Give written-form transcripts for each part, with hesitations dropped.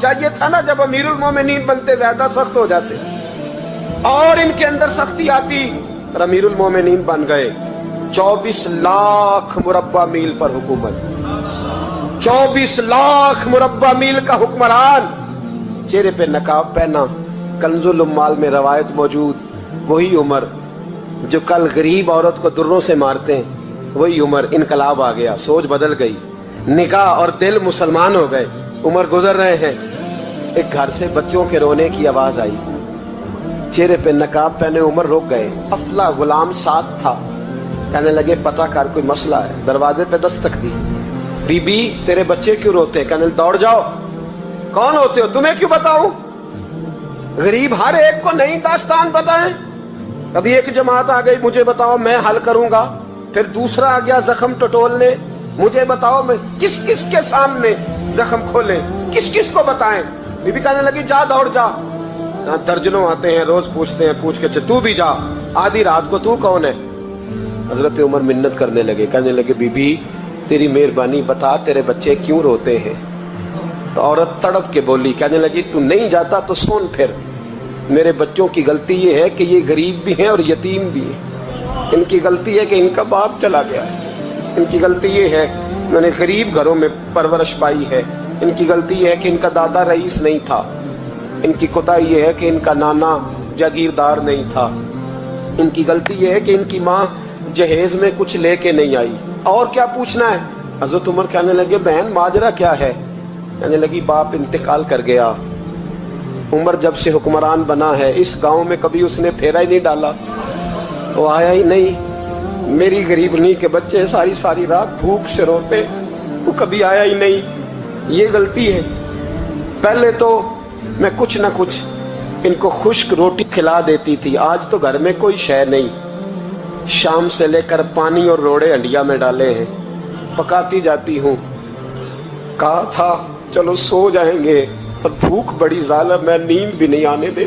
چاہیے تھا نا جب امیر المومنین بنتے زیادہ سخت ہو جاتے اور ان کے اندر سختی آتی. اور امیر المومنین بن گئے. 24 لاکھ مربع میل پر حکومت, 24 لاکھ مربع میل کا حکمران, چہرے پہ نقاب پہنا. کنز الاموال میں روایت موجود, وہی عمر جو کل غریب عورت کو دروں سے مارتے ہیں, وہی عمر. انقلاب آ گیا, سوچ بدل گئی, نگاہ اور دل مسلمان ہو گئے. عمر گزر رہے ہیں, ایک گھر سے بچوں کے رونے کی آواز آئی. چہرے پہ نقاب پہنے عمر رک گئے. افلا غلام ساتھ تھا. کہنے لگے پتہ کر کوئی مسئلہ ہے. دروازے پہ دستک دی. بی بی تیرے بچے کیوں روتے؟ کہنے دوڑ جاؤ. کون ہوتے ہو؟ تمہیں کیوں بتاؤں؟ غریب ہر ایک کو نہیں داستان بتائیں. ابھی ایک جماعت آ گئی, مجھے بتاؤ میں حل کروں گا. پھر دوسرا آ گیا زخم ٹٹولنے, مجھے بتاؤ میں کس کس کے سامنے زخم کھولیں, کس کس کو بتائیں. بی بی کہنے لگی جا دوڑ جا. درجنوں آتے ہیں, روز پوچھتے ہیں, پوچھ کے تو بھی جا. آدھی رات کو تو کون ہے؟ حضرت عمر منت کرنے لگے, کہنے لگے بی بی تیری مہربانی بتا تیرے بچے کیوں روتے ہیں. تو عورت تڑپ کے بولی, کہنے لگی تو نہیں جاتا تو سن پھر. میرے بچوں کی غلطی یہ ہے کہ یہ غریب بھی ہیں اور یتیم بھی ہیں. ان کی غلطی ہے کہ ان کا باپ چلا گیا ہے. ان کی غلطی یہ ہے انہوں نے غریب گھروں میں پرورش پائی ہے. ان کی غلطی یہ ہے کہ ان کا دادا رئیس نہیں تھا. ان کی کوتاہی یہ ہے کہ ان کا نانا جاگیردار نہیں تھا. ان کی غلطی یہ ہے کہ ان کی ماں جہیز میں کچھ لے کے نہیں آئی. اور کیا پوچھنا ہے؟ حضرت عمر کہنے لگے بہن ماجرا کیا ہے؟ کہنے لگی باپ انتقال کر گیا. عمر جب سے حکمران بنا ہے اس گاؤں میں کبھی اس نے پھیرا ہی نہیں ڈالا, وہ آیا ہی نہیں. میری غریبنی کے بچے ساری ساری رات بھوک سے روتے, وہ کبھی آیا ہی نہیں. یہ غلطی ہے. پہلے تو میں کچھ نہ کچھ ان کو خشک روٹی کھلا دیتی تھی, آج تو گھر میں کوئی شے نہیں. شام سے لے کر پانی اور روڑے ہنڈیا میں ڈالے ہیں, پکاتی جاتی ہوں. کہا تھا چلو سو جائیں گے, اور بھوک بڑی ظالم ہے, نیند بھی نہیں آنے دے.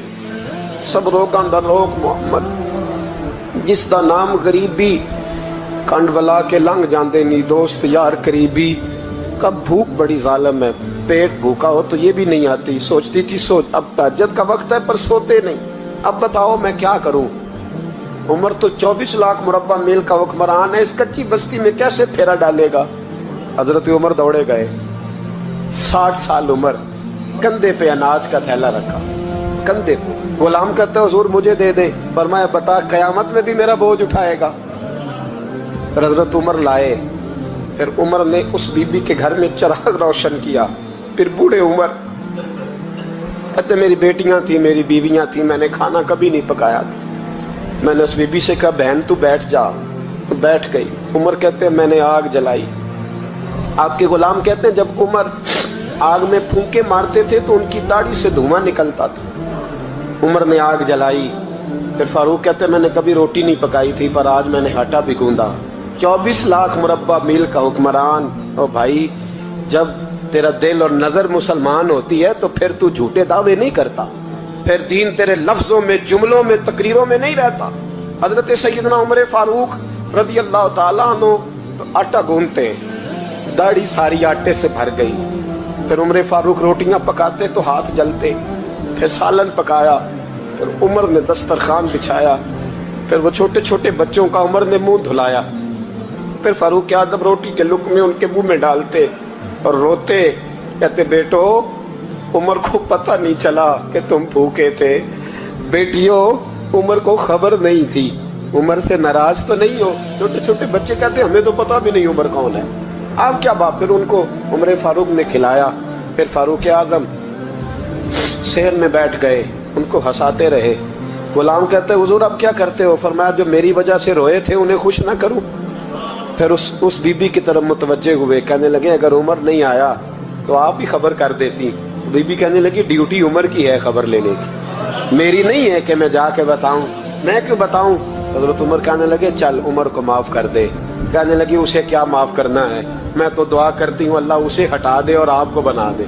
سب روکاں دا روک محمد, جس دا نام غریبی کنڈ ولا کے لنگ جاندے نی دوست یار قریبی. کب بھوک بڑی ظالم ہے, پیٹ بھوکا ہو تو یہ بھی نہیں آتی. سوچتی تھی سوچ اب تہجد کا وقت ہے پر سوتے نہیں. اب بتاؤ میں کیا کروں. عمر تو 24 لاکھ مربع میل کا حکمران ہے, اس کچی بستی میں کیسے پھیرا ڈالے گا. حضرت عمر دوڑے گئے. 60 سال عمر, کندھے پہ اناج کا تھیلا رکھا, کندھے پہ. غلام کہتا ہے حضور مجھے دے دے. فرمایا بتا قیامت میں بھی میرا بوجھ اٹھائے گا. پھر حضرت عمر لائے. پھر عمر نے اس بی بی کے گھر میں چراغ روشن کیا. پھر بوڑھے عمر کہتے میری بیٹیاں تھیں, میری بیویاں تھیں, میں نے کھانا کبھی نہیں پکایا تھا. میں نے اس بی بی سے کہا بہن تو بیٹھ جا. بیٹھ گئی. عمر کہتے ہیں میں نے آگ جلائی. آپ کے غلام کہتے ہیں جب عمر آگ میں پھونکے مارتے تھے تو ان کی داڑھی سے دھواں نکلتا تھا. عمر نے آگ جلائی. پھر فاروق کہتے ہیں میں نے کبھی روٹی نہیں پکائی تھی پر آج میں نے آٹا بھی گوندا. 24 لاکھ مربع میل کا حکمران. او بھائی جب تیرا دل اور نظر مسلمان ہوتی ہے تو پھر تو جھوٹے دعوے نہیں کرتا, پھر دین تیرے لفظوں میں, جملوں میں, تقریروں میں نہیں رہتا. حضرت سیدنا عمر فاروق رضی اللہ تعالیٰ عنہ آٹا گوندتے ہیں, داڑھی ساری آٹے سے بھر گئی. پھر عمر فاروق روٹیاں پکاتے تو ہاتھ جلتے. پھر سالن پکایا. پھر عمر نے دسترخوان بچھایا. پھر وہ چھوٹے چھوٹے بچوں کا عمر نے منہ دھلایا. پھر فاروق اعظم روٹی کے لقمے ان کے منہ میں ڈالتے اور روتے, کہتے بیٹو عمر کو پتہ نہیں چلا کہ تم بھوکے تھے. بیٹیوں عمر کو خبر نہیں تھی. عمر سے ناراض تو نہیں ہو. چھوٹے چھوٹے بچے کہتے ہمیں تو پتہ بھی نہیں عمر کون ہے. آپ کیا باپ. پھر ان کو عمر فاروق نے کھلایا. پھر فاروق اعظم صحن میں بیٹھ گئے, ان کو ہنساتے رہے. غلام کہتے حضور اب کیا کرتے ہو؟ فرمایا جو میری وجہ سے روئے تھے انہیں خوش نہ کروں. پھر اس بی بی کی طرف متوجہ ہوئے, کہنے لگے اگر عمر نہیں آیا تو آپ ہی خبر کر دیتی. بی بی کہنے لگی ڈیوٹی عمر کی ہے خبر لینے کی, میری نہیں ہے کہ میں جا کے بتاؤں. میں کیوں بتاؤں؟ حضرت عمر کہنے لگے چل عمر کو معاف کر دے. کہنے لگی اسے کیا معاف کرنا ہے, میں تو دعا کرتی ہوں اللہ اسے ہٹا دے اور آپ کو بنا دے.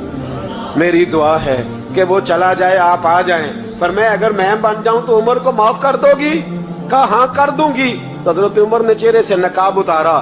میری دعا ہے کہ وہ چلا جائے آپ آ جائیں. فرمایا اگر میں بن جاؤں تو عمر کو معاف کر دو گی؟ کہا ہاں کر دوں گی. حضرت عمر نے چہرے سے نقاب اتارا,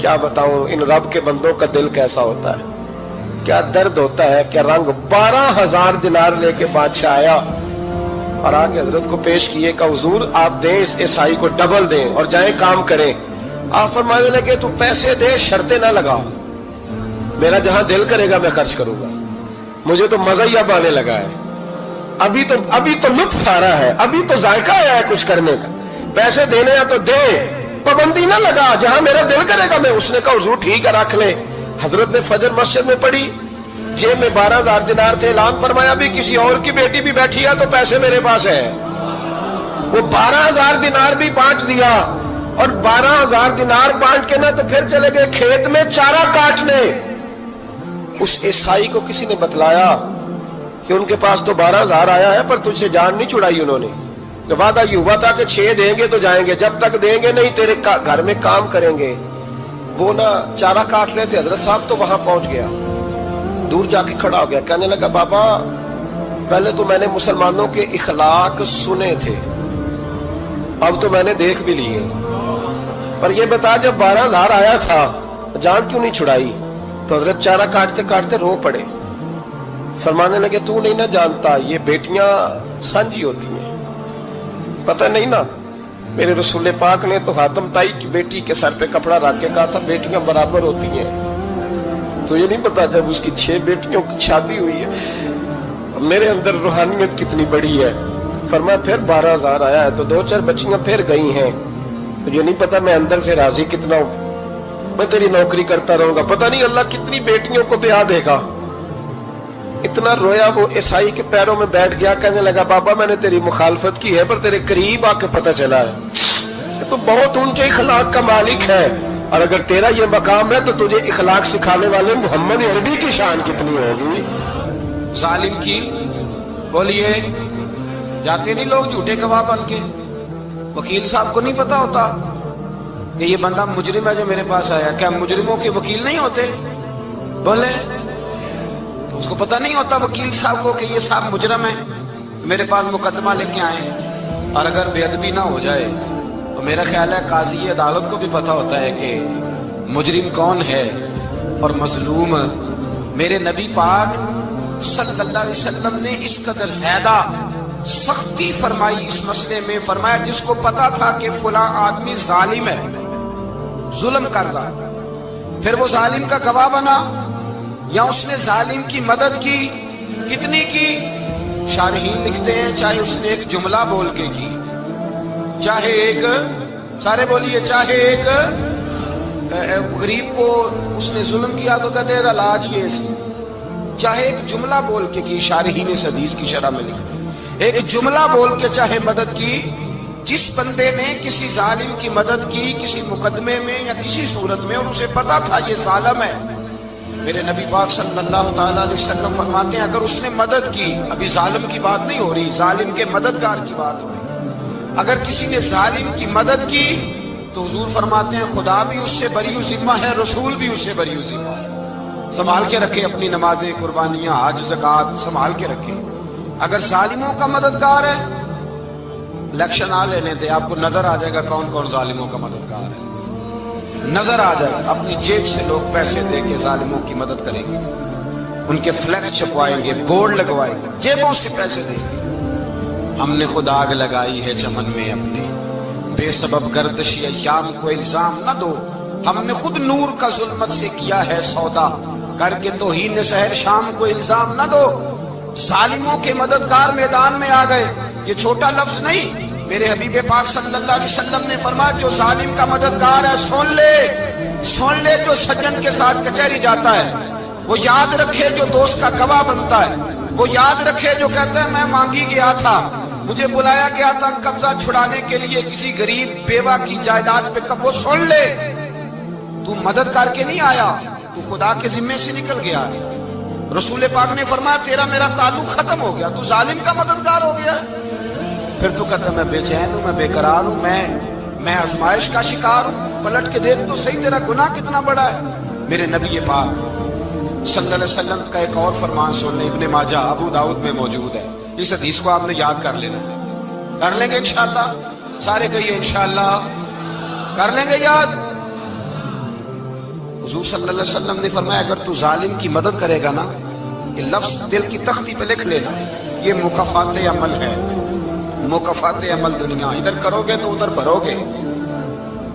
کیا بتاؤں ان رب کے بندوں کا دل کیسا ہوتا ہے, کیا درد ہوتا ہے, کیا رنگ. 12,000 دینار لے کے بادشاہ آیا اور آگے حضرت کو پیش کیے کہ حضور آپ دیں اس عیسائی کو ڈبل دیں اور جائیں کام کریں. آپ فرمانے لگے تو پیسے دے, شرطیں نہ لگا, میرا جہاں دل کرے گا میں خرچ کروں گا. مجھے تو مزہ ہی اب آنے لگا ہے, ابھی تو لطف آ رہا ہے, ابھی تو ذائقہ آیا ہے کچھ کرنے کا. پیسے دینے یا تو دے, پابندی نہ لگا, جہاں میرا دل کرے گا میں. اس نے کہا حضور ٹھیک ہے رکھ لے. حضرت نے فجر مسجد میں پڑھی, جیب میں 12,000 دینار تھے. اعلان فرمایا بھی کسی اور کی بیٹی بھی بیٹھی ہے تو پیسے میرے پاس ہے. وہ 12,000 دینار بھی بانٹ دیا اور 12,000 دینار بانٹ کے نا تو پھر چلے گئے کھیت میں چارہ کاٹنے. اس عیسائی کو کسی نے بتلایا کہ ان کے پاس تو 12,000 آیا ہے پر تجھ سے جان نہیں چھڑائی انہوں نے. وعدہ یہ ہوا تھا کہ 6 دیں گے تو جائیں گے, جب تک دیں گے نہیں تیرے گھر میں کام کریں گے. وہ نا چارہ کاٹ رہے تھے, حضرت صاحب تو وہاں پہنچ گیا, دور جا کے کھڑا ہو گیا, کہنے لگا بابا پہلے تو میں نے مسلمانوں کے اخلاق سنے تھے, اب تو میں نے دیکھ بھی لیے, پر یہ بتا جب 12,000 آیا تھا جان کیوں نہیں چھڑائی. تو حضرت چارہ کاٹتے کاٹتے رو پڑے. فرمانے لگے تو نہیں نہ جانتا یہ بیٹیاں سانجی ہوتی ہیں, پتہ نہیں نا. میرے رسول پاک نے تو حاتم تائی کی بیٹی کے سر پہ کپڑا رکھ کے کہا تھا بیٹیاں برابر ہوتی ہیں. تو یہ نہیں پتا جب اس کی 6 بیٹیوں کی شادی ہوئی ہے میرے اندر روحانیت کتنی بڑی ہے. فرمایا پھر 12,000 آیا ہے تو 2-4 بچیاں پھر گئی ہیں, تو یہ نہیں پتا میں اندر سے راضی کتنا ہوں, میں تیری نوکری کرتا رہوں گا, پتہ نہیں اللہ کتنی بیٹیوں کو بیاہ دے گا. اتنا رویا وہ عیسائی کے پیروں میں بیٹھ گیا, کہنے لگا بابا میں نے تیری مخالفت کی ہے پر تیرے قریب آ کے پتہ چلا ہے تو بہت اونچے اخلاق کا مالک ہے, اور اگر تیرا یہ مقام ہے تو تجھے اخلاق سکھانے والے محمد عربی کی شان کتنی ہوگی. ظالم کی بولیے جاتے نہیں لوگ جھوٹے گواہ بن کے, وکیل صاحب کو نہیں پتا ہوتا کہ یہ بندہ مجرم ہے جو میرے پاس آیا. کیا مجرموں کے وکیل نہیں ہوتے؟ بولے تو اس کو پتہ نہیں ہوتا وکیل صاحب کو کہ یہ صاحب مجرم ہے, میرے پاس مقدمہ لے کے آئے. اور اگر بے ادبی نہ ہو جائے تو میرا خیال ہے قاضی عدالت کو بھی پتہ ہوتا ہے کہ مجرم کون ہے اور مظلوم. میرے نبی پاک صلی اللہ علیہ وسلم نے اس قدر زیادہ سختی فرمائی اس مسئلے میں. فرمایا جس کو پتا تھا کہ فلاں آدمی ظالم ہے, ظلم کر رہا, پھر وہ ظالم کا گواہ بنا یا اس نے ظالم کی مدد کی, کتنی کی؟ شارحین لکھتے ہیں چاہے اس نے ایک جملہ بول کے کی, چاہے ایک, سارے بولیے, چاہے ایک غریب کو اس نے ظلم کیا تو کہتے ہیں علاج یہ, چاہے ایک جملہ بول کے کی. شارحین اس حدیث کی شرح میں لکھتے ہیں ایک جملہ بول کے چاہے مدد کی. جس بندے نے کسی ظالم کی مدد کی کسی مقدمے میں یا کسی صورت میں اور اسے پتا تھا یہ ظالم ہے, میرے نبی پاک صلی اللہ تعالیٰ علیہ وسلم فرماتے ہیں اگر اس نے مدد کی, ابھی ظالم کی بات نہیں ہو رہی, ظالم کے مددگار کی بات ہو رہی, اگر کسی نے ظالم کی مدد کی تو حضور فرماتے ہیں خدا بھی اس سے بری ذمہ ہے, رسول بھی اس سے بری ذمہ ہے. سنبھال کے رکھے اپنی نمازیں, قربانیاں, حج, زکوٰۃ سنبھال کے رکھے. اگر ظالموں کا مددگار ہے, الیکشن آ لینے دے, آپ کو نظر آ جائے گا کون کون ظالموں کا مددگار ہے, نظر آ جائے. اپنی جیب سے لوگ پیسے دے کے ظالموں کی مدد کریں گے, ان کے فلیکس چھپوائیں گے, بورڈ لگوائیں گے, جیبوں سے پیسے دیں گے. ہم نے خود آگ لگائی ہے چمن میں اپنے, بے سبب گردش ایام کو الزام نہ دو, ہم نے خود نور کا ظلمت سے کیا ہے سودا, کر کے توہین سحر شام کو الزام نہ دو. ظالموں کے مددگار میدان میں آ گئے, یہ چھوٹا لفظ نہیں. میرے حبیب پاک صلی اللہ علیہ وسلم نے فرمایا جو ظالم کا مددگار ہے سن لے, جو سجن کے ساتھ کچہری جاتا ہے, وہ یاد رکھے جو دوست کا گواہ بنتا ہے, وہ یاد رکھے جو کہتا ہے میں مانگی گیا تھا, مجھے بلایا گیا تھا قبضہ چھڑانے کے لیے کسی غریب بیوہ کی جائیداد پہ, کب وہ سن لے تو مدد کر کے نہیں آیا, تو خدا کے ذمے سے نکل گیا. رسول پاک نے فرمایا تیرا میرا تعلق ختم ہو گیا, تو ظالم کا مددگار ہو گیا. پھر تو کہتا میں بے چین ہوں, میں بے قرار ہوں, میں آزمائش کا شکار ہوں. پلٹ کے دیکھ تو صحیح تیرا گناہ کتنا بڑا ہے. میرے نبی پاک صلی اللہ علیہ وسلم کا ایک اور فرمان سننے, ابن ماجہ ابو داؤد میں موجود ہے. اس حدیث کو آپ نے یاد کر لینا, کر لیں گے انشاءاللہ, سارے کہیے انشاءاللہ, کر لیں گے یاد. حضور صلی اللہ علیہ وسلم نے فرمایا اگر تو ظالم کی مدد کرے گا نا، یہ لفظ دل کی تختی پہ لکھ لینا، یہ مکافات عمل ہے، مکافات عمل دنیا، ادھر کرو گے تو ادھر بھرو گے۔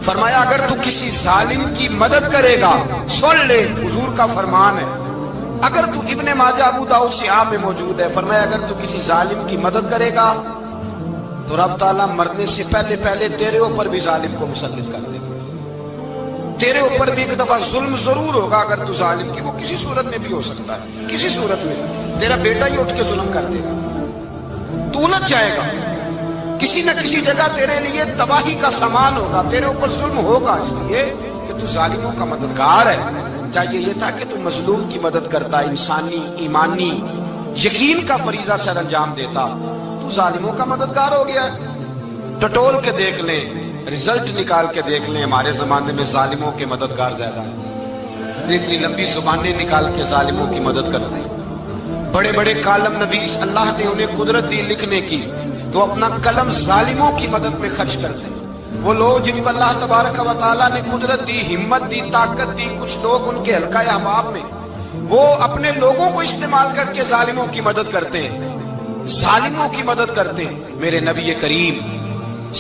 فرمایا اگر تو کسی ظالم کی مدد کرے گا، سن لے حضور کا فرمان ہے، اگر تو ابن ماجہ ابو داؤد صحاح میں موجود ہے، فرمایا اگر تو کسی ظالم کی مدد کرے گا تو رب تعالیٰ مرنے سے پہلے پہلے تیرے اوپر بھی ظالم کو مسلط کر دے گا، تیرے اوپر بھی ایک دفعہ ظلم ضرور ہوگا اگر تو ظالم کی، وہ کسی صورت میں بھی ہو سکتا ہے، کسی صورت میں تیرا بیٹا ہی اٹھ کے ظلم کر دے گا، تو الجھ جائے گا، کسی نہ کسی جگہ تیرے لیے تباہی کا سامان ہوگا، تیرے اوپر ظلم ہوگا، اس لیے کہ تو ظالموں کا مددگار ہے۔ چاہیے یہ تھا کہ تو مظلوم کی مدد کرتا، انسانی ایمانی یقین کا فریضہ سر انجام دیتا، تو ظالموں کا مددگار ہو گیا۔ ٹٹول کے دیکھ لیں، رزلٹ نکال کے دیکھ لیں، ہمارے زمانے میں ظالموں کے مددگار زیادہ ہیں، اتنی لمبی زبانیں نکال کے ظالموں کی مدد کرتے ہیں، بڑے بڑے کالم نویس اللہ نے انہیں قدرت دی لکھنے کی، تو اپنا قلم ظالموں کی مدد میں خرچ کرتے ہیں۔ وہ لوگ جن کو اللہ تبارک و تعالیٰ نے قدرت دی، ہمت دی، طاقت دی، کچھ لوگ ان کے حلقہ احباب میں وہ اپنے لوگوں کو استعمال کر کے ظالموں کی مدد کرتے ہیں، ظالموں کی مدد کرتے ہیں۔ میرے نبی کریم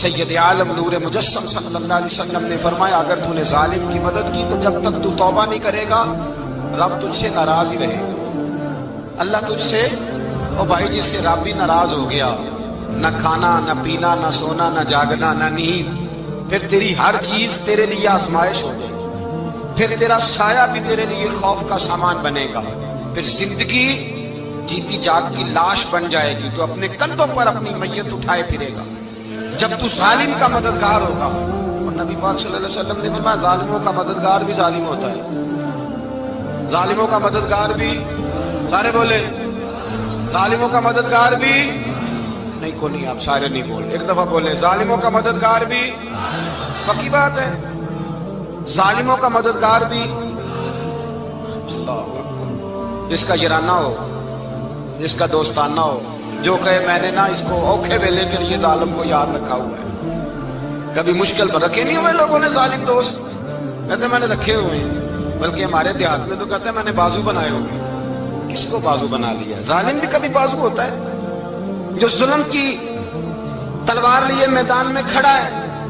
سید عالم نور مجسم صلی اللہ علیہ وسلم نے فرمایا اگر تو نے ظالم کی مدد کی تو جب تک تو توبہ نہیں کرے گا رب تجھ سے ناراض ہی رہے گا، اللہ تجھ سے، او بھائی جس سے رب بھی ناراض ہو گیا، نہ کھانا نہ پینا نہ سونا نہ جاگنا نہ نیند، پھر تیری ہر چیز تیرے لیے آزمائش ہو جائے گی، پھر تیرا سایہ بھی تیرے لیے خوف کا سامان بنے گا، پھر زندگی جیتی جاگتی لاش بن جائے گی، تو اپنے کندھوں پر اپنی میت اٹھائے پھرے گا جب تو ظالم کا مددگار ہوگا۔ اور نبی پاک صلی اللہ علیہ وسلم نے فرمایا ظالموں کا مددگار بھی ظالم ہوتا ہے، ظالموں کا مددگار بھی، سارے بولے ظالموں کا مددگار بھی، نہیں کو نہیں، آپ سارے نہیں بولے، ایک دفعہ بولے ظالموں کا مددگار بھی، پکی بات ہے، ظالموں کا مددگار بھی۔ اللہ جس کا یارانہ ہو، جس کا دوستانہ ہو، جو کہے میں نے نا اس کو اوکھے ویلے کے لیے ظالم کو یاد رکھا ہوا ہے، کبھی مشکل پر رکھے نہیں ہوئے لوگوں نے ظالم دوست، کہتے میں نے رکھے ہوئے ہیں، بلکہ ہمارے دیہات میں تو کہتے ہیں میں نے بازو بنائے ہوئے۔ کس کو بازو بنا لیا؟ ظالم بھی کبھی بازو ہوتا ہے، جو ظلم کی تلوار لیے میدان میں کھڑا ہے۔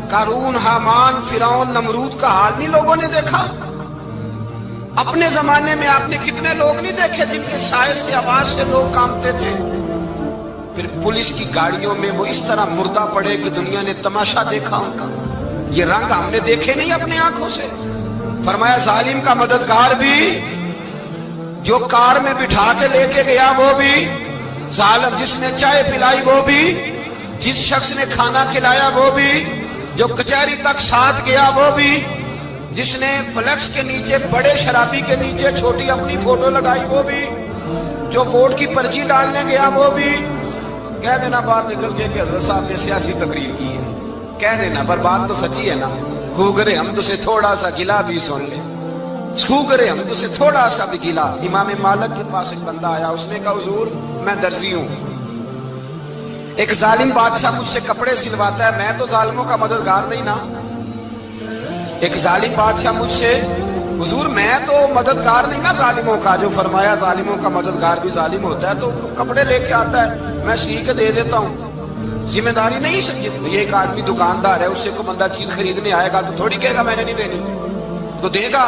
قارون، حامان، فرعون، نمرود کا حال نہیں لوگوں نے دیکھا؟ اپنے زمانے میں آپ نے کتنے لوگ نہیں دیکھے جن کے سائے سے، آواز سے لوگ کانپتے تھے؟ پھر پولیس کی گاڑیوں میں وہ اس طرح مردہ پڑے کہ دنیا نے تماشا دیکھا ان کا، یہ رنگ ہم نے دیکھے نہیں اپنے آنکھوں سے۔ فرمایا ظالم کا مددگار بھی، جو کار میں بٹھا کے لے کے گیا وہ بھی ظالم، جس نے چائے پلائی وہ بھی، جس شخص نے کھانا کھلایا وہ بھی، جو کچہری تک ساتھ گیا وہ بھی، جس نے فلیکس کے نیچے، بڑے شرابی کے نیچے چھوٹی اپنی فوٹو لگائی وہ بھی، جو ووٹ کی پرچی ڈالنے گیا وہ بھی۔ کہہ دینا باہر نکل کے کہ حضرت صاحب نے سیاسی تقریر کی ہے، کہہ دینا، پر بات تو سچی ہے نا۔ خوگرے ہم تو سے تھوڑا سا گلا بھی سن لے، خوگرے ہم تو سے تھوڑا سا بھی گلا۔ امام مالک کے پاس ایک بندہ آیا، اس نے کہا حضور میں درزی ہوں، ایک ظالم بادشاہ مجھ سے کپڑے سلواتا ہے، میں تو ظالموں کا مددگار نہیں نا۔ ایک ظالم بادشاہ مجھ سے، حضور میں تو مددگار نہیں نا ظالموں کا، جو فرمایا ظالموں کا مددگار بھی ظالم ہوتا ہے، تو کپڑے لے کے آتا ہے میں سی کے دے دیتا ہوں، ذمہ داری نہیں سمجھے۔ یہ ایک آدمی دکاندار ہے، اس سے کوئی بندہ چیز خریدنے آئے گا تو تھوڑی کہے گا میں نے نہیں دینی، تو دے گا۔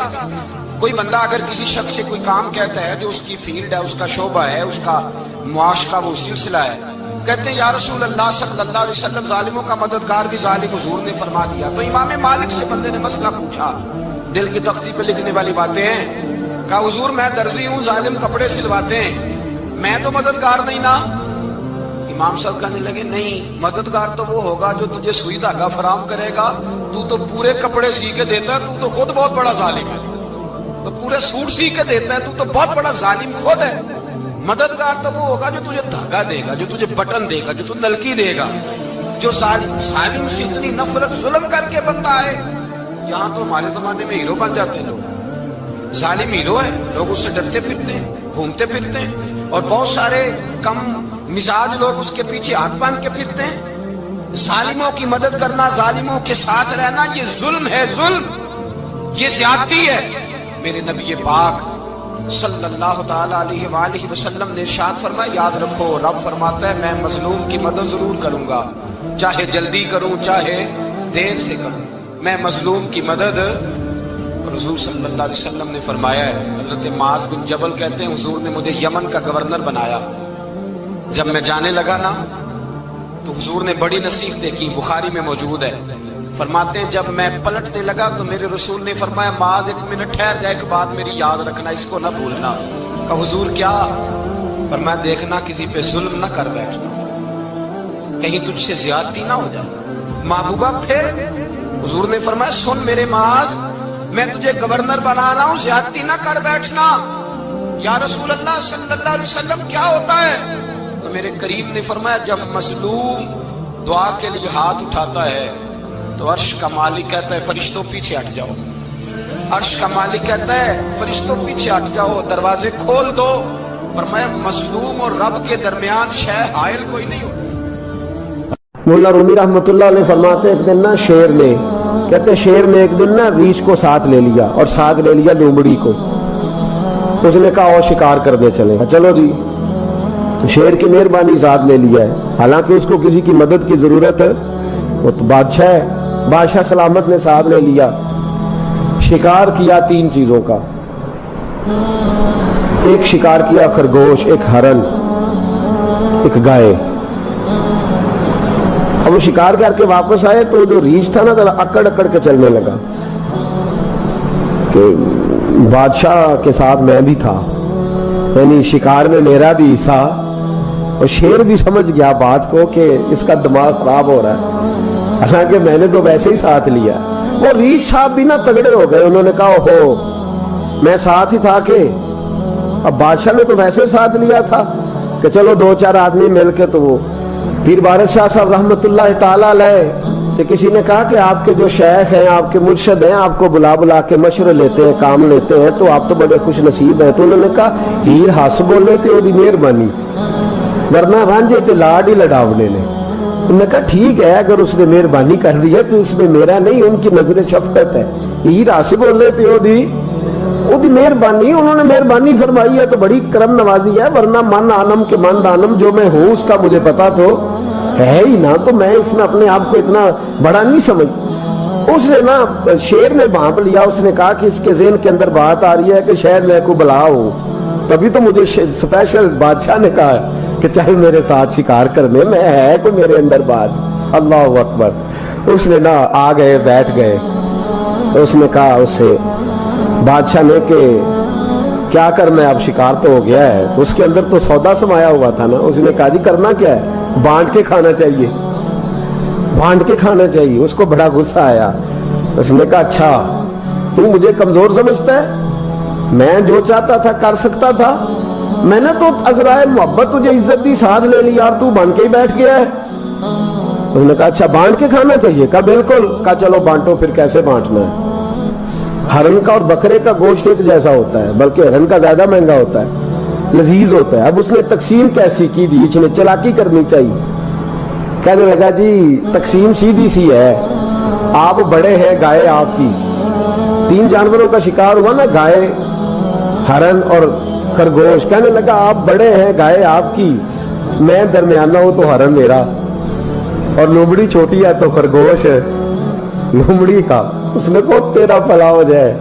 کوئی بندہ اگر کسی شخص سے کوئی کام کہتا ہے جو اس کی فیلڈ ہے، اس کا شعبہ ہے، اس کا معاش کا وہ سلسلہ ہے، کہتے ہیں یا رسول اللہ صلی اللہ علیہ وسلم ظالموں کا مددگار بھی ظالم، حضور نے فرما دیا۔ تو امام مالک سے بندے نے مسئلہ پوچھا، دل کی تختی پہ لکھنے والی باتیں ہیں، کہا حضور میں درزی ہوں، ظالم کپڑے سلواتے ہیں، میں تو مددگار نہیں نا۔ امام صاحب کہنے لگے نہیں، مددگار تو وہ ہوگا جو تجھے سوئی دھاگا فراہم کرے گا، تو پورے کپڑے سی کے دیتا ہے، تو خود بہت بڑا ظالم ہے، تو پورے سوٹ سی کے دیتا ہے، تو بہت بڑا ظالم خود ہے۔ مددگار تو وہ ہوگا جو تجھے دھاگا دے گا، جو تجھے بٹن دے گا، جو تجھے نلکی دے گا۔ جو ظالم سے اتنی نفرت ظلم کر کے بندہ ہے، یہاں تو ہمارے زمانے میں ہیرو بن جاتے ہیں لوگ، ظالم ہیرو ہے، لوگ اس سے ڈرتے پھرتے ہیں، گھومتے پھرتے ہیں، اور بہت سارے کم مزاج لوگ اس کے پیچھے ہاتھ باندھ کے پھرتے ہیں۔ ظالموں کی مدد کرنا، ظالموں کے ساتھ رہنا، یہ ظلم ہے، ظلم، یہ زیادتی ہے۔ میرے نبی پاک صلی اللہ تعالی علیہ وآلہ وسلم نے ارشاد فرمایا یاد رکھو رب فرماتا ہے میں مظلوم کی مدد ضرور کروں گا، چاہے جلدی کروں چاہے دیر سے کروں، میں مظلوم کی مدد۔ حضور صلی اللہ علیہ وسلم نے فرمایا ہے، حضرت معاذ بن جبل کہتے ہیں حضور نے مجھے یمن کا گورنر بنایا، جب میں جانے لگا نا تو حضور نے بڑی نصیحتیں کی، بخاری میں موجود ہے، فرماتے ہیں جب میں پلٹنے لگا تو میرے رسول نے فرمایا معاذ ایک منٹ ٹھہر جا، ایک بات میری یاد رکھنا، اس کو نہ بھولنا۔ کہا حضور کیا؟ فرمایا دیکھنا کسی پہ ظلم نہ کر بیٹھنا، کہیں تجھ سے زیادتی نہ ہو جائے۔ محبوبہ پھر حضور نے فرمایا سن میرے معاذ میں تجھے گورنر بنا رہا ہوں، زیادتی نہ کر بیٹھنا۔ یا رسول اللہ صلی اللہ علیہ وسلم کیا ہوتا ہے؟ تو میرے کریم نے فرمایا جب مظلوم دعا کے لیے ہاتھ اٹھاتا ہے تو عرش کا مالک کہتا ہے فرشتوں پیچھے ہٹ جاؤ، عرش کا مالک کہتا ہے فرشتوں پیچھے ہٹ جاؤ، دروازے کھول دو۔ فرمایا مظلوم اور رب کے درمیان شے حائل کوئی نہیں ہوتا۔ مولا رومی رحمت اللہ علیہ فرماتے ہیں ایک دن نا شیر نے، کہتے ہیں شیر نے ایک دن نا ریچھ کو ساتھ لے لیا اور ساتھ لے لیا لومڑی کو، اس نے کہا اور شکار کرنے چلے، چلو جی، تو شیر کی مہربانی ذات لے لیا ہے، حالانکہ اس کو کسی کی مدد کی ضرورت ہے، وہ تو بادشاہ ہے، بادشاہ سلامت نے ساتھ لے لیا، شکار کیا 3 چیزوں کا، ایک شکار کیا خرگوش، ایک ہرن، ایک گائے۔ اب وہ شکار کر کے واپس آئے تو جو ریچھ تھا نا اکڑ اکڑ کے چلنے لگا کہ بادشاہ کے ساتھ میں بھی تھا، یعنی شکار میں میرا بھی حصہ، اور شیر بھی سمجھ گیا بات کو کہ اس کا دماغ خراب ہو رہا ہے، حالانکہ میں نے تو ویسے ہی ساتھ لیا۔ وہ ریچھ صاحب بھی نا تگڑے ہو گئے، انہوں نے کہا اوہو میں ساتھ ہی تھا کہ اب بادشاہ نے تو ویسے ساتھ لیا تھا کہ چلو 2-4 آدمی مل کے، تو وہ پیر بارش شاہ صاحب رحمت اللہ تعالیٰ علیہ سے کسی نے کہا کہ آپ کے جو شیخ ہیں آپ کے مرشد ہیں آپ کو بلا بلا کے مشورے لیتے ہیں کام لیتے ہیں تو آپ تو بڑے خوش نصیب ہیں، تو انہوں نے کہا ہیر ہس بولے تے دی مہربانی ورنہ رانجے تے لاڈ ہی لڑاونے نے۔ انہوں نے کہا ٹھیک ہے اگر اس نے مہربانی کر دی ہے تو اس میں میرا نہیں، ان کی نظر شفقت ہے، ہیر ہس بولے تے او دی مہربانی، انہوں نے مہربانی فرمائی ہے تو بڑی کرم نوازی ہے، ورنہ من آنم کے من دانم، جو میں ہوں اس کا مجھے پتا تو ہے ہی نا، تو میں اس میں اپنے آپ کو اتنا بڑا نہیں سمجھ۔ اس نے نا شیر نے بھانپ لیا، اس نے کہا کہ اس کے ذہن کے اندر بات آ رہی ہے کہ شاید میں کو بلا ہوں، تبھی تو مجھے اسپیشل بادشاہ نے کہا کہ چاہے میرے ساتھ شکار کرنے میں ہے کوئی میرے اندر بات۔ اللہ اکبر۔ اس نے نا آ گئے بیٹھ گئے، اس نے کہا اس سے بادشاہ نے کہ کیا کرنا ہے، اب شکار تو ہو گیا ہے، تو اس کے اندر تو سودا سمایا ہوا تھا نا، اس نے کہا جی کرنا کیا ہے، بانٹ کے کھانا چاہیے، بانٹ کے کھانا چاہیے۔ اس کو بڑا غصہ آیا، اس نے کہا اچھا تو مجھے کمزور سمجھتا ہے، میں جو چاہتا تھا کر سکتا تھا، میں نے تو عذرائے محبت تجھے عزت دی ساتھ لے لی یار، تو بن کے ہی بیٹھ گیا ہے۔ اس نے کہا اچھا بانٹ کے کھانا چاہیے، کہا بالکل، کہا چلو بانٹو، پھر کیسے بانٹنا ہے۔ ہرن کا اور بکرے کا گوشت ایک جیسا ہوتا ہے، بلکہ ہرن کا زیادہ مہنگا ہوتا ہے، لذیذ ہوتا ہے۔ اب اس نے تقسیم کیسی کی دی، اس نے چلاکی کرنی چاہیے، کہنے لگا جی تقسیم سیدھی سی ہے، آپ بڑے ہیں، گائے آپ کی، 3 جانوروں کا شکار ہوا نا، گائے، ہرن اور خرگوش، کہنے لگا آپ بڑے ہیں، گائے آپ کی، میں درمیانہ ہوں تو ہرن میرا، اور لومڑی چھوٹی ہے تو خرگوش ہے لومڑی کا۔ اس نے کہا تیرا بھلا ہو جائے،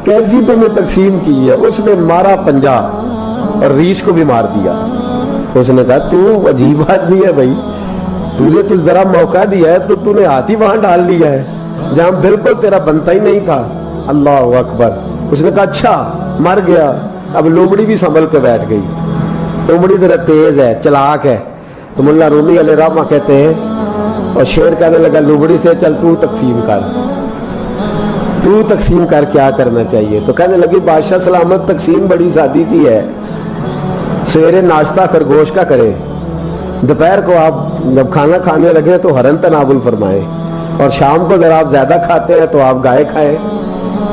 کیسی تم نے تقسیم کی ہے۔ اس نے مارا پنجا اور ریچھ کو بھی مار دیا۔ اس نے کہا تو عجیب آدمی ہے بھائی، تجھے تو ذرا موقع دیا ہے تو تو نے ہاتھ ہی وہاں ڈال لیا ہے جہاں بالکل تیرا بنتا ہی نہیں تھا۔ اللہ اکبر۔ اس نے کہا اچھا مر گیا۔ اب لومڑی بھی سنبھل کے بیٹھ گئی، لومڑی ذرا تیز ہے، چلاک ہے، تو ملا رومی علیہ رحمہ کہتے ہیں، اور شیر کہنے لگا لومڑی سے چل تو تقسیم کر، تو تقسیم کر کیا کرنا چاہیے۔ تو کہنے لگی بادشاہ سلامت تقسیم بڑی سادی سی ہے، سویرے ناشتہ خرگوش کا کرے، دوپہر کو آپ جب کھانا کھانے لگے تو ہرن تناول فرمائیں، اور شام کو ذرا آپ زیادہ کھاتے ہیں تو آپ گائے کھائیں،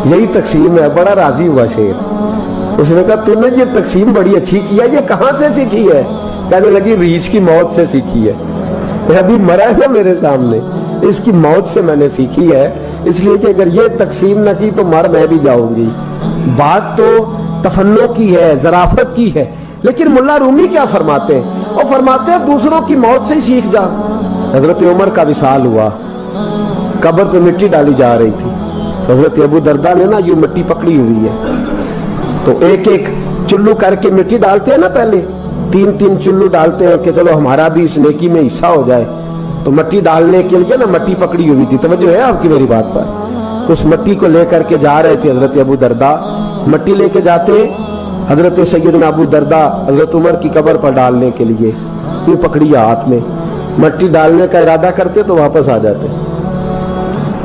یہی تقسیم ہے۔ بڑا راضی ہوا شیر۔ اس نے کہا تو نے یہ تقسیم بڑی اچھی کی ہے، یہ کہاں سے سیکھی ہے؟ کہنے لگی ریچھ کی موت سے سیکھی ہے، ابھی مرا ہے میرے سامنے، اس کی موت سے میں نے سیکھی ہے، اس لیے کہ اگر یہ تقسیم نہ کی تو مر میں بھی جاؤں گی. بات تو تفنن کی ہے, ظرافت کی ہے, لیکن ملا رومی کیا فرماتے ہیں؟ وہ فرماتے ہیں دوسروں کی موت سے ہی سیکھ جا. حضرت عمر کا وصال ہوا, قبر پہ مٹی ڈالی جا رہی تھی, حضرت ابو درداء نے نا یوں مٹی پکڑی ہوئی ہے, تو ایک ایک چلو کر کے مٹی ڈالتے ہیں نا, پہلے 3 چلو ڈالتے ہیں کہ چلو ہمارا بھی اس نیکی میں حصہ ہو جائے. تو مٹی ڈالنے کے لیے نا مٹی پکڑی ہوئی تھی. توجہ ہے آپ کی میری بات پر؟ اس مٹی کو لے کر کے جا رہے تھے حضرت ابو درداء. مٹی لے کے جاتے حضرت سیدنا ابو درداء حضرت عمر کی قبر پر ڈالنے کے لیے, یوں پکڑی ہاتھ میں, مٹی ڈالنے کا ارادہ کرتے تو واپس آ جاتے,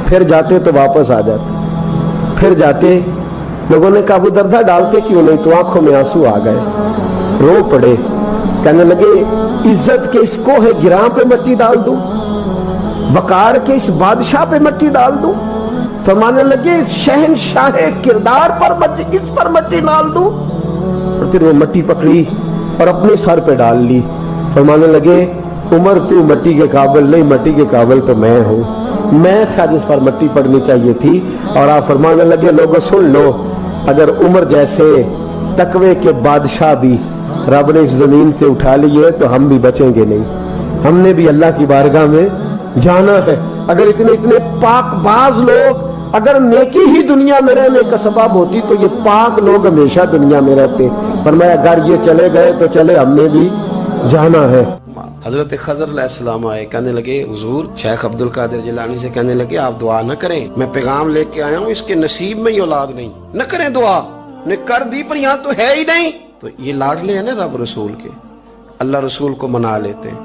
پھر جاتے تو واپس آ جاتے, پھر جاتے. لوگوں نے کہا ابو درداء ڈالتے کیوں نہیں؟ تو آنکھوں میں آنسو آ گئے, رو پڑے, کہنے لگے عزت کے اس کوہ گراں پہ مٹی ڈال دوں, وقار کے اس بادشاہ پہ مٹی ڈال دوں. فرمانے لگے شہنشاہ کردار پر اس پر مٹی ڈال دوں. اور پھر وہ مٹی پکڑی اور اپنے سر پہ ڈال لی. فرمانے لگے عمر تو مٹی کے قابل نہیں, مٹی کے قابل تو میں ہوں, میں تھا جس پر مٹی پڑنی چاہیے تھی. اور آپ فرمانے لگے لوگوں سن لو, اگر عمر جیسے تقوی کے بادشاہ بھی رب نے اس زمین سے اٹھا لیے تو ہم بھی بچیں گے نہیں, ہم نے بھی اللہ کی بارگاہ میں جانا ہے. اگر اتنے پاک باز لوگ اگر نیکی ہی دنیا میں رہنے کا سبب ہوتی تو یہ پاک لوگ ہمیشہ دنیا میں رہتے. فرمایا اگر یہ چلے گئے تو چلے, ہم نے بھی جانا ہے. حضرت خضر علیہ السلام آئے, کہنے لگے حضور شیخ عبد القادر جیلانی سے کہنے لگے آپ دعا نہ کریں, میں پیغام لے کے آیا ہوں, اس کے نصیب میں ہی اولاد نہیں, نہ کریں دعا. نے کر دی پر یہاں تو ہے ہی نہیں. تو یہ لاڈلے ہیں نا رب رسول کے, اللہ رسول کو منا لیتے ہیں.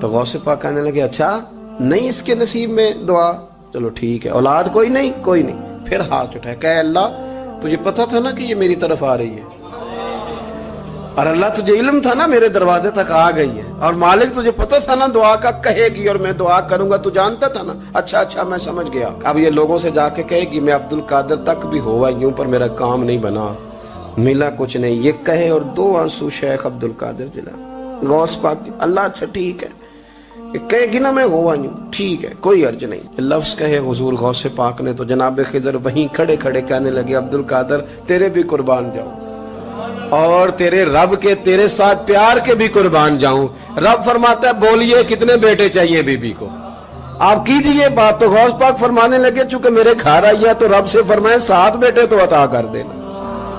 تو غوث پاک کہنے لگے اچھا نہیں اس کے نصیب میں دعا, چلو ٹھیک ہے, اولاد کوئی نہیں, کوئی نہیں. پھر ہاتھ اٹھائے, کہ اللہ تجھے پتا تھا نا کہ یہ میری طرف آ رہی ہے, اور اللہ تجھے علم تھا نا میرے دروازے تک آ گئی ہے, اور مالک تجھے پتا تھا نا دعا کا کہے گی اور میں دعا کروں گا, تو جانتا تھا نا. اچھا میں سمجھ گیا. اب یہ لوگوں سے جا کے کہے گی میں عبد القادر تک بھی ہوا یوں پر میرا کام نہیں بنا, ملا کچھ نہیں, یہ کہے اور 2 آنسو شیخ عبد القادر جیلانی غوث پاک. اللہ اچھا ٹھیک ہے, کہے گی نا میں ہوا یوں, ٹھیک ہے کوئی عرض نہیں. لفظ کہے حضور غوث پاک نے تو جناب خضر وہیں کھڑے کھڑے کہنے لگے عبد القادر تیرے بھی قربان جاؤں, اور تیرے رب کے تیرے ساتھ پیار کے بھی قربان جاؤں. رب فرماتا ہے بولیے کتنے بیٹے چاہیے بی بی کو, آپ کیجئے بات. تو غوث پاک فرمانے لگے چونکہ میرے گھر آئی ہے تو رب سے فرمائے 7 بیٹے تو عطا کر دینا.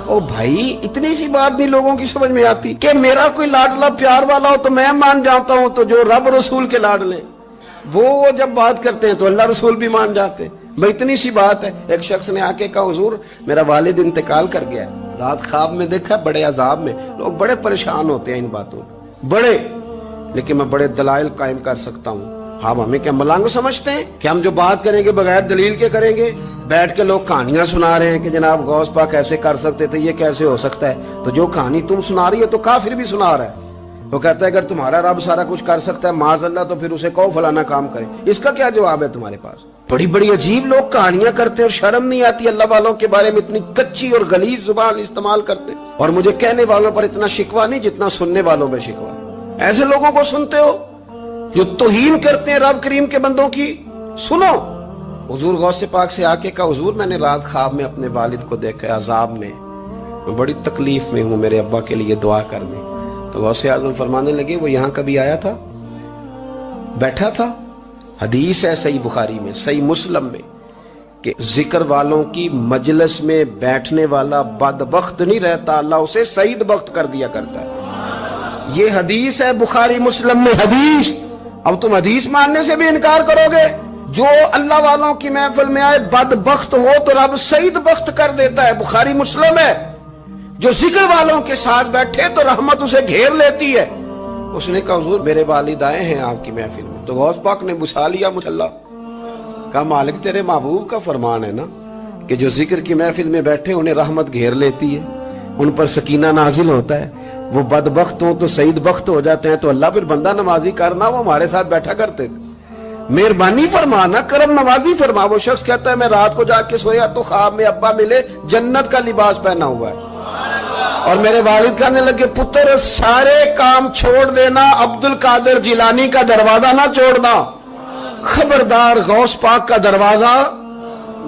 او بھائی اتنی سی بات نہیں لوگوں کی سمجھ میں آتی کہ میرا کوئی لاڈلا پیار والا ہو تو میں مان جاتا ہوں, تو جو رب رسول کے لاڈلے وہ جب بات کرتے ہیں تو اللہ رسول بھی مان جاتے ہیں. بھائی اتنی سی بات ہے. ایک شخص نے آ کے کہا حضور میرا والد انتقال کر گیا ہے, رات خواب میں دیکھا بڑے عذاب میں. لوگ بڑے پریشان ہوتے ہیں ان باتوں بڑے, لیکن میں بڑے دلائل قائم کر سکتا ہوں. ہم ہمیں کیا ملانگ سمجھتے ہیں کہ ہم جو بات کریں گے بغیر دلیل کے کریں گے؟ بیٹھ کے لوگ کہانیاں سنا رہے ہیں کہ جناب غوث پاک ایسے کر سکتے تھے, یہ کیسے ہو سکتا ہے. تو جو کہانی تم سنا رہی ہو تو کافر بھی سنا رہا ہے. وہ کہتا ہے اگر تمہارا رب سارا کچھ کر سکتا ہے معاذ اللہ تو پھر اسے کہو فلانا کام کرے. اس کا کیا جواب ہے تمہارے پاس؟ بڑی بڑی عجیب لوگ کہانیاں کرتے ہیں اور شرم نہیں آتی اللہ والوں کے بارے میں اتنی کچی اور غلیظ زبان استعمال کرتے. اور مجھے کہنے والوں پر اتنا شکوہ نہیں جتنا سننے والوں میں شکوہ. ایسے لوگوں کو سنتے ہو جو توہین کرتے ہیں رب کریم کے بندوں کی. سنو حضور غوث پاک سے آ کے کہا حضور میں نے رات خواب میں اپنے والد کو دیکھا عذاب میں بڑی تکلیف میں ہوں, میرے ابا کے لیے دعا کر دیں. تو غوث اعظم فرمانے لگے وہ یہاں کبھی آیا تھا, بیٹھا تھا. حدیث ہے صحیح بخاری میں صحیح مسلم میں کہ ذکر والوں کی مجلس میں بیٹھنے والا بدبخت نہیں رہتا, اللہ اسے سعید بخت کر دیا کرتا ہے. یہ حدیث ہے بخاری مسلم میں حدیث. اب تم حدیث ماننے سے بھی انکار کرو گے؟ جو اللہ والوں کی محفل میں آئے بدبخت ہو تو رب سعید بخت کر دیتا ہے, بخاری مسلم ہے. جو ذکر والوں کے ساتھ بیٹھے تو رحمت اسے گھیر لیتی ہے. اس نے کہا حضور میرے والد آئے ہیں آپ کی محفل میں. تو غوث پاک نے بچھا لیا مصلا, کہا مالک تیرے محبوب کا فرمان ہے نا کہ جو ذکر کی محفل میں بیٹھے انہیں رحمت گھیر لیتی ہے, ان پر سکینہ نازل ہوتا ہے. وہ بدبخت ہوں تو سعید بخت ہو جاتے ہیں. تو اللہ پھر بندہ نمازی کرنا, وہ ہمارے ساتھ بیٹھا کرتے تھے. مہربانی فرمانا, کرم نوازی فرما. وہ شخص کہتا ہے میں رات کو جا کے سویا تو خواب میں ابا ملے جنت کا لباس پہنا ہوا ہے, اور میرے والد کہنے لگے پتر سارے کام چھوڑ دینا, عبد القادر جیلانی کا دروازہ نہ چھوڑنا, خبردار غوث پاک کا دروازہ